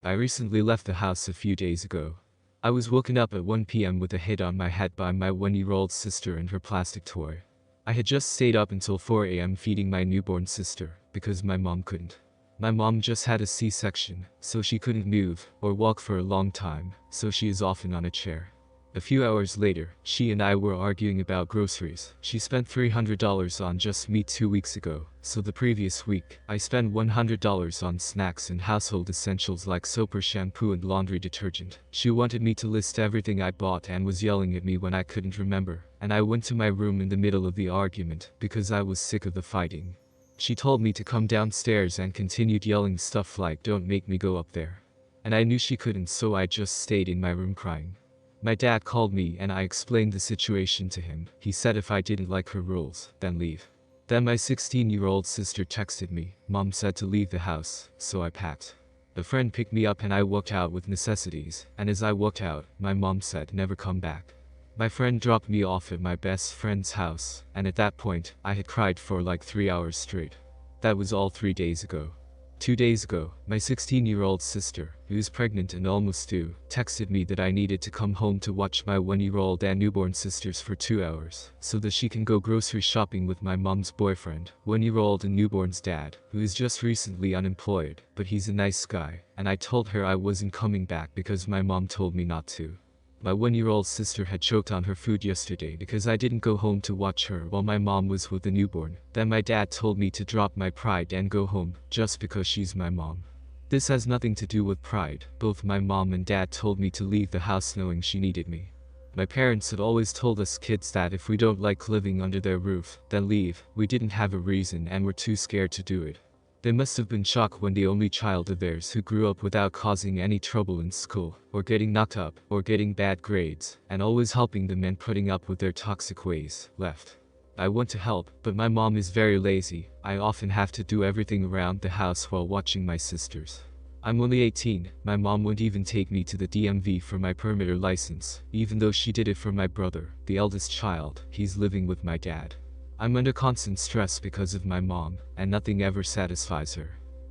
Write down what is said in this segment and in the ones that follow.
I recently left the house a few days ago. I was woken up at 1 p.m. with a hit on my head by my 1-year-old sister and her plastic toy. I had just stayed up until 4 a.m. feeding my newborn sister, because my mom couldn't. My mom just had a C-section, so she couldn't move or walk for a long time, so she is often on a chair. A few hours later, she and I were arguing about groceries. She spent $300 on just meat 2 weeks ago, so the previous week, I spent $100 on snacks and household essentials like soap or shampoo and laundry detergent. She wanted me to list everything I bought and was yelling at me when I couldn't remember, and I went to my room in the middle of the argument because I was sick of the fighting. She told me to come downstairs and continued yelling stuff like "Don't make me go up there." And I knew she couldn't, so I just stayed in my room crying. My dad called me and I explained the situation to him. He said if I didn't like her rules, then leave. Then my 16-year-old sister texted me. Mom said to leave the house, so I packed. A friend picked me up and I walked out with necessities, and as I walked out, my mom said never come back. My friend dropped me off at my best friend's house, and at that point, I had cried for like 3 hours straight. That was all 3 days ago. 2 days ago, my 16-year-old sister, who is pregnant and almost due, texted me that I needed to come home to watch my 1-year-old and newborn sisters for 2 hours, so that she can go grocery shopping with my mom's boyfriend, 1-year-old and newborn's dad, who is just recently unemployed, but he's a nice guy, and I told her I wasn't coming back because my mom told me not to. My 1-year-old sister had choked on her food yesterday because I didn't go home to watch her while my mom was with the newborn. Then my dad told me to drop my pride and go home, just because she's my mom. This has nothing to do with pride. Both my mom and dad told me to leave the house knowing she needed me. My parents had always told us kids that if we don't like living under their roof, then leave. We didn't have a reason and were too scared to do it. They must have been shocked when the only child of theirs who grew up without causing any trouble in school, or getting knocked up, or getting bad grades, and always helping them and putting up with their toxic ways, left. I want to help, but my mom is very lazy. I often have to do everything around the house while watching my sisters. I'm only 18, my mom wouldn't even take me to the DMV for my permit or license, even though she did it for my brother, the eldest child. He's living with my dad. I'm under constant stress because of my mom, and nothing ever satisfies her.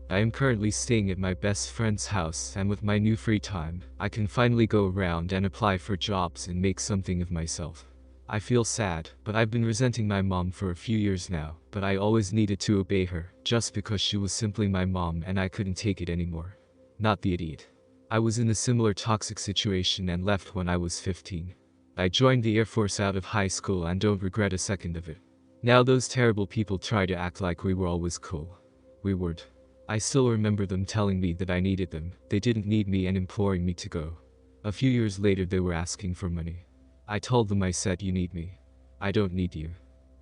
I am currently staying at my best friend's house, and with my new free time, I can finally go around and apply for jobs and make something of myself. I feel sad, but I've been resenting my mom for a few years now, but I always needed to obey her, just because she was simply my mom and I couldn't take it anymore. Not the idiot. I was in a similar toxic situation and left when I was 15. I joined the Air Force out of high school and don't regret a second of it. Now those terrible people try to act like we were always cool. We weren't. I still remember them telling me that I needed them, they didn't need me, and imploring me to go. A few years later they were asking for money. I told them, I said, you need me. I don't need you.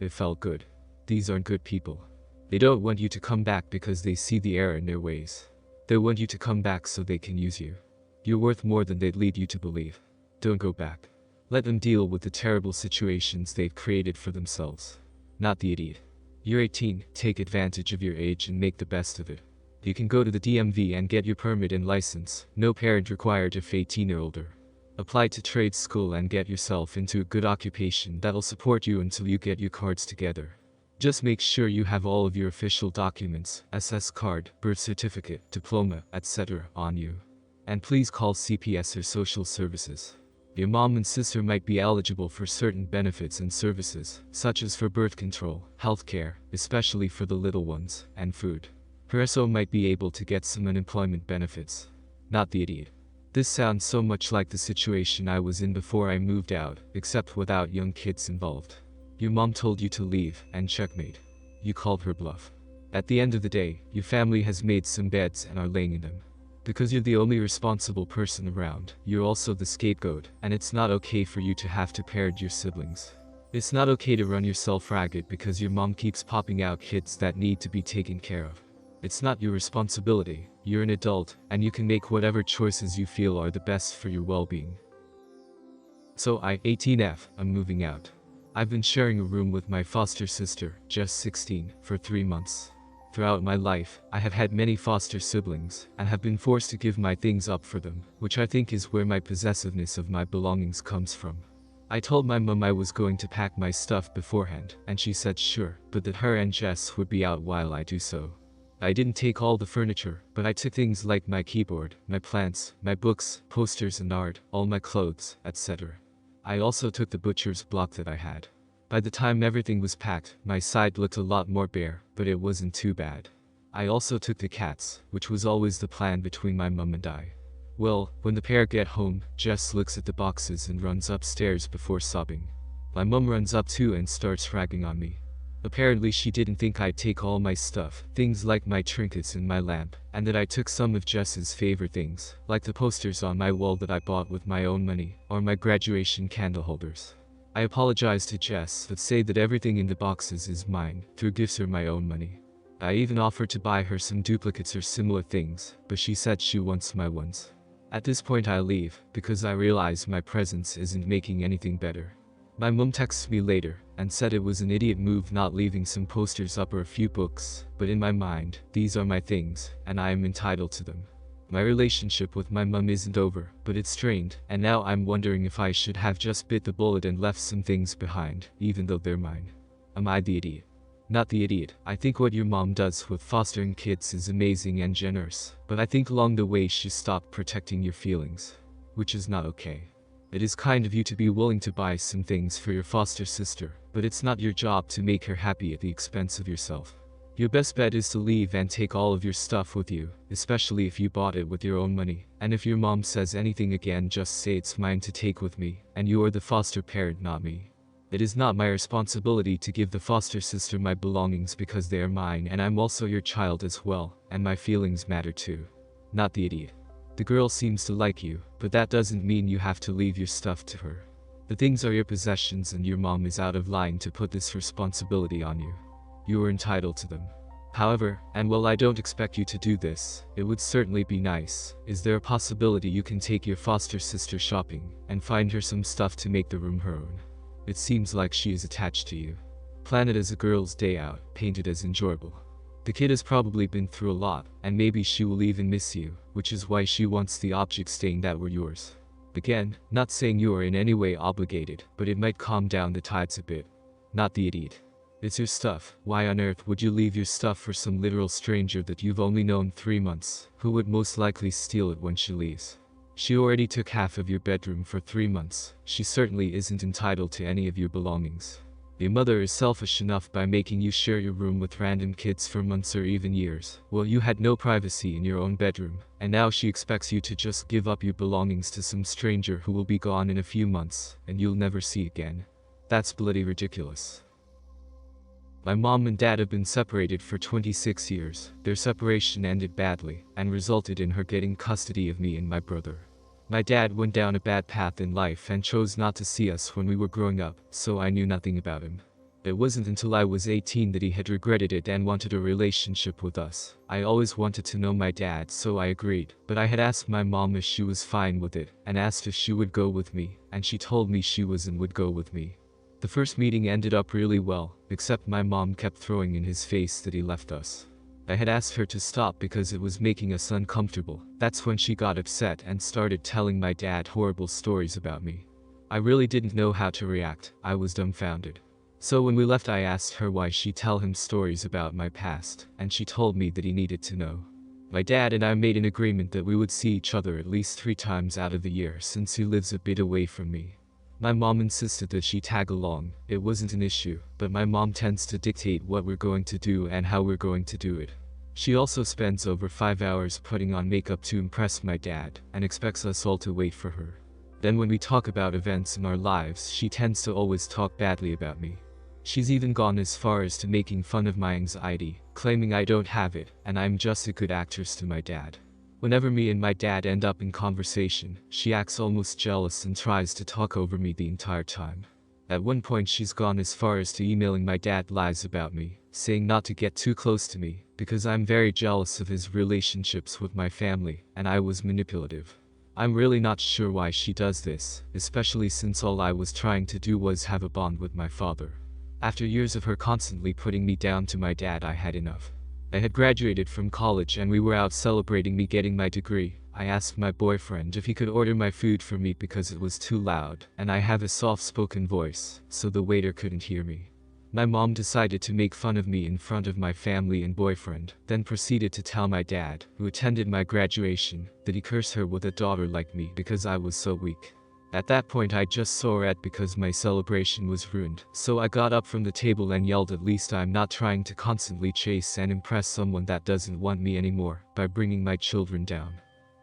It felt good. These aren't good people. They don't want you to come back because they see the error in their ways. They want you to come back so they can use you. You're worth more than they'd lead you to believe. Don't go back. Let them deal with the terrible situations they've created for themselves. Not the idiot. You're 18, take advantage of your age and make the best of it. You can go to the DMV and get your permit and license, no parent required if 18 or older. Apply to trade school and get yourself into a good occupation that'll support you until you get your cards together. Just make sure you have all of your official documents, SS card, birth certificate, diploma, etc. on you. And please call CPS or social services. Your mom and sister might be eligible for certain benefits and services, such as for birth control, healthcare, especially for the little ones, and food. Her SO might be able to get some unemployment benefits. Not the idiot. This sounds so much like the situation I was in before I moved out, except without young kids involved. Your mom told you to leave, and checkmate. You called her bluff. At the end of the day, your family has made some beds and are laying in them. Because you're the only responsible person around, you're also the scapegoat, and it's not okay for you to have to parent your siblings. It's not okay to run yourself ragged because your mom keeps popping out kids that need to be taken care of. It's not your responsibility. You're an adult, and you can make whatever choices you feel are the best for your well-being. So 18F, I'm moving out. I've been sharing a room with my foster sister, just 16, for 3 months. Throughout my life, I have had many foster siblings, and have been forced to give my things up for them, which I think is where my possessiveness of my belongings comes from. I told my mom I was going to pack my stuff beforehand, and she said sure, but that her and Jess would be out while I do so. I didn't take all the furniture, but I took things like my keyboard, my plants, my books, posters and art, all my clothes, etc. I also took the butcher's block that I had. By the time everything was packed, my side looked a lot more bare, but it wasn't too bad. I also took the cats, which was always the plan between my mum and I. Well, when the pair get home, Jess looks at the boxes and runs upstairs before sobbing. My mum runs up too and starts ragging on me. Apparently she didn't think I'd take all my stuff, things like my trinkets and my lamp, and that I took some of Jess's favorite things, like the posters on my wall that I bought with my own money, or my graduation candle holders. I apologized to Jess but say that everything in the boxes is mine, through gifts or my own money. I even offered to buy her some duplicates or similar things, but she said she wants my ones. At this point I leave, because I realize my presence isn't making anything better. My mum texts me later, and said it was an idiot move not leaving some posters up or a few books, but in my mind, these are my things, and I am entitled to them. My relationship with my mum isn't over, but it's strained, and now I'm wondering if I should have just bit the bullet and left some things behind, even though they're mine. Am I the idiot? Not the idiot. I think what your mom does with fostering kids is amazing and generous, but I think along the way she stopped protecting your feelings, which is not okay. It is kind of you to be willing to buy some things for your foster sister, but it's not your job to make her happy at the expense of yourself. Your best bet is to leave and take all of your stuff with you, especially if you bought it with your own money, and if your mom says anything again just say it's mine to take with me, and you are the foster parent, not me. It is not my responsibility to give the foster sister my belongings because they are mine, and I'm also your child as well, and my feelings matter too. Not the idiot. The girl seems to like you, but that doesn't mean you have to leave your stuff to her. The things are your possessions and your mom is out of line to put this responsibility on you. You are entitled to them. However, and while I don't expect you to do this, it would certainly be nice, is there a possibility you can take your foster sister shopping, and find her some stuff to make the room her own? It seems like she is attached to you. Plan it as a girl's day out, paint it as enjoyable. The kid has probably been through a lot, and maybe she will even miss you, which is why she wants the objects staying that were yours. Again, not saying you are in any way obligated, but it might calm down the tides a bit. Not the idiot. It's your stuff. Why on earth would you leave your stuff for some literal stranger that you've only known 3 months, who would most likely steal it when she leaves? She already took half of your bedroom for 3 months. She certainly isn't entitled to any of your belongings. Your mother is selfish enough by making you share your room with random kids for months or even years. Well, you had no privacy in your own bedroom, and now she expects you to just give up your belongings to some stranger who will be gone in a few months, and you'll never see again. That's bloody ridiculous. My mom and dad have been separated for 26 years. Their separation ended badly, and resulted in her getting custody of me and my brother. My dad went down a bad path in life and chose not to see us when we were growing up, so I knew nothing about him. It wasn't until I was 18 that he had regretted it and wanted a relationship with us. I always wanted to know my dad, so I agreed, but I had asked my mom if she was fine with it, and asked if she would go with me, and she told me she was and would go with me. The first meeting ended up really well, except my mom kept throwing in his face that he left us. I had asked her to stop because it was making us uncomfortable. That's when she got upset and started telling my dad horrible stories about me. I really didn't know how to react. I was dumbfounded. So when we left I asked her why she tell him stories about my past, and she told me that he needed to know. My dad and I made an agreement that we would see each other at least 3 times out of the year since he lives a bit away from me. My mom insisted that she tag along. It wasn't an issue, but my mom tends to dictate what we're going to do and how we're going to do it. She also spends over 5 hours putting on makeup to impress my dad, and expects us all to wait for her. Then when we talk about events in our lives, she tends to always talk badly about me. She's even gone as far as to making fun of my anxiety, claiming I don't have it, and I'm just a good actress to my dad. Whenever me and my dad end up in conversation, she acts almost jealous and tries to talk over me the entire time. At one point she's gone as far as to emailing my dad lies about me, saying not to get too close to me, because I'm very jealous of his relationships with my family, and I was manipulative. I'm really not sure why she does this, especially since all I was trying to do was have a bond with my father. After years of her constantly putting me down to my dad, I had enough. I had graduated from college and we were out celebrating me getting my degree. I asked my boyfriend if he could order my food for me because it was too loud, and I have a soft-spoken voice, so the waiter couldn't hear me. My mom decided to make fun of me in front of my family and boyfriend, then proceeded to tell my dad, who attended my graduation, that he cursed her with a daughter like me because I was so weak. At that point I just sore at because my celebration was ruined, so I got up from the table and yelled, at least I'm not trying to constantly chase and impress someone that doesn't want me anymore by bringing my children down,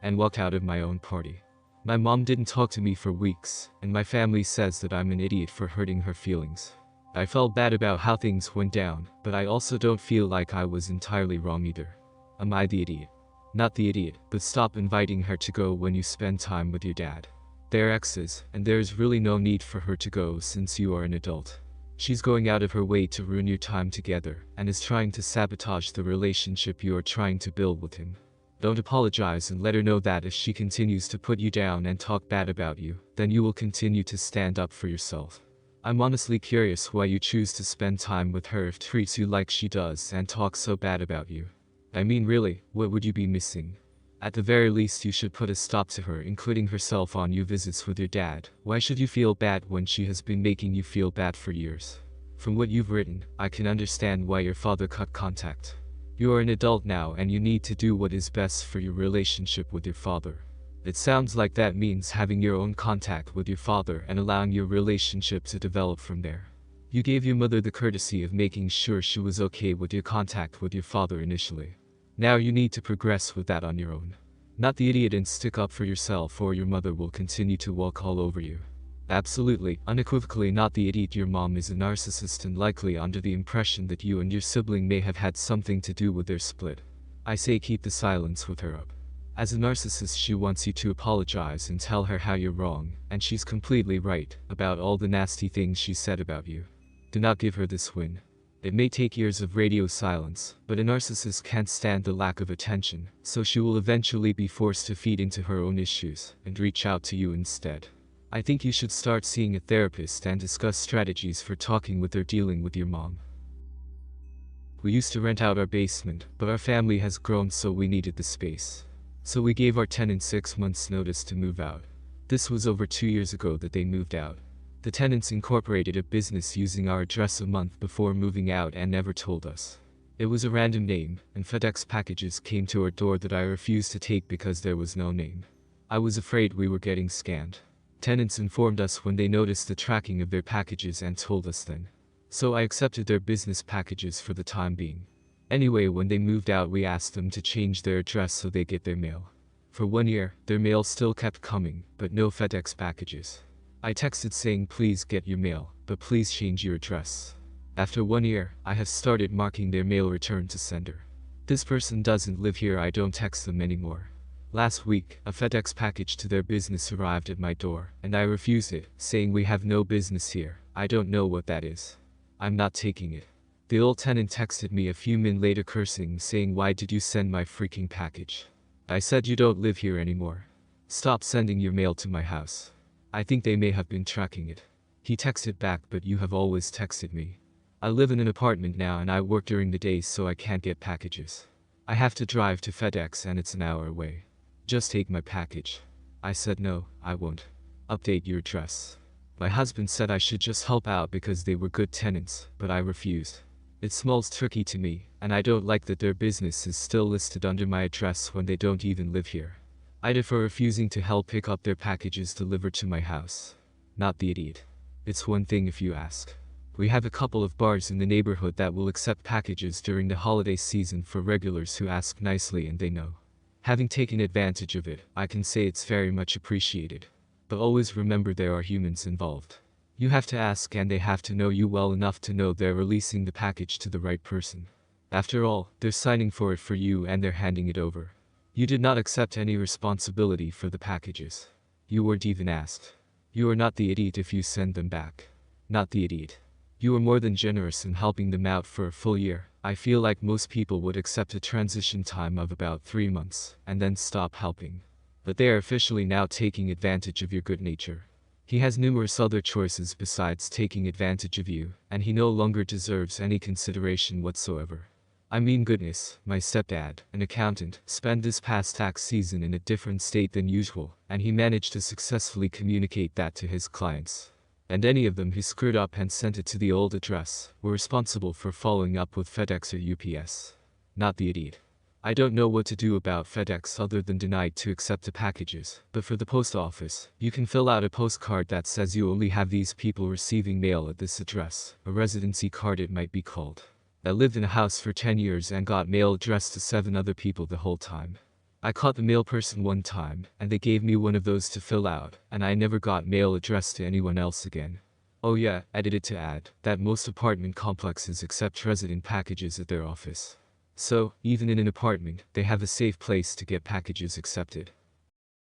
and walked out of my own party. My mom didn't talk to me for weeks, and my family says that I'm an idiot for hurting her feelings. I felt bad about how things went down, but I also don't feel like I was entirely wrong either. Am I the idiot? Not the idiot, but stop inviting her to go when you spend time with your dad. They're exes, and there's really no need for her to go since you are an adult. She's going out of her way to ruin your time together, and is trying to sabotage the relationship you are trying to build with him. Don't apologize and let her know that if she continues to put you down and talk bad about you, then you will continue to stand up for yourself. I'm honestly curious why you choose to spend time with her if treats you like she does and talks so bad about you. I mean really, what would you be missing? At the very least you should put a stop to her including herself on your visits with your dad. Why should you feel bad when she has been making you feel bad for years? From what you've written, I can understand why your father cut contact. You are an adult now and you need to do what is best for your relationship with your father. It sounds like that means having your own contact with your father and allowing your relationship to develop from there. You gave your mother the courtesy of making sure she was okay with your contact with your father initially. Now you need to progress with that on your own. Not the idiot, and stick up for yourself or your mother will continue to walk all over you. Absolutely, unequivocally not the idiot. Your mom is a narcissist and likely under the impression that you and your sibling may have had something to do with their split. I say keep the silence with her up. As a narcissist she wants you to apologize and tell her how you're wrong, and she's completely right about all the nasty things she said about you. Do not give her this win. It may take years of radio silence, but a narcissist can't stand the lack of attention, so she will eventually be forced to feed into her own issues and reach out to you instead. I think you should start seeing a therapist and discuss strategies for talking with or dealing with your mom. We used to rent out our basement, but our family has grown so we needed the space. So we gave our tenants 6 months notice to move out. This was over 2 years ago that they moved out. The tenants incorporated a business using our address a month before moving out and never told us. It was a random name, and FedEx packages came to our door that I refused to take because there was no name. I was afraid we were getting scammed. Tenants informed us when they noticed the tracking of their packages and told us then. So I accepted their business packages for the time being. Anyway, when they moved out we asked them to change their address so they get their mail. For 1 year, their mail still kept coming, but no FedEx packages. I texted saying please get your mail, but please change your address. After 1 year, I have started marking their mail return to sender. This person doesn't live here, I don't text them anymore. Last week, a FedEx package to their business arrived at my door, and I refused it, saying we have no business here, I don't know what that is. I'm not taking it. The old tenant texted me a few minutes later cursing, saying why did you send my freaking package? I said you don't live here anymore. Stop sending your mail to my house. I think they may have been tracking it. He texted back, but you have always texted me. I live in an apartment now and I work during the day so I can't get packages. I have to drive to FedEx and it's an hour away. Just take my package. I said no, I won't. Update your address. My husband said I should just help out because they were good tenants, but I refused. It smells tricky to me, and I don't like that their business is still listed under my address when they don't even live here. I defer refusing to help pick up their packages delivered to my house. Not the idiot. It's one thing if you ask. We have a couple of bars in the neighborhood that will accept packages during the holiday season for regulars who ask nicely and they know. Having taken advantage of it, I can say it's very much appreciated. But always remember there are humans involved. You have to ask and they have to know you well enough to know they're releasing the package to the right person. After all, they're signing for it for you and they're handing it over. You did not accept any responsibility for the packages. You weren't even asked. You are not the idiot if you send them back. Not the idiot. You were more than generous in helping them out for a full year. I feel like most people would accept a transition time of about 3 months and then stop helping. But they are officially now taking advantage of your good nature. He has numerous other choices besides taking advantage of you, and he no longer deserves any consideration whatsoever. I mean goodness, my stepdad, an accountant, spent this past tax season in a different state than usual, and he managed to successfully communicate that to his clients. And any of them who screwed up and sent it to the old address were responsible for following up with FedEx or UPS. Not the idiot. I don't know what to do about FedEx other than deny to accept the packages, but for the post office, you can fill out a postcard that says you only have these people receiving mail at this address, a residency card it might be called. I lived in a house for 10 years and got mail addressed to 7 other people the whole time. I caught the mail person one time, and they gave me one of those to fill out, and I never got mail addressed to anyone else again. Oh yeah, edited to add, that most apartment complexes accept resident packages at their office. So, even in an apartment, they have a safe place to get packages accepted.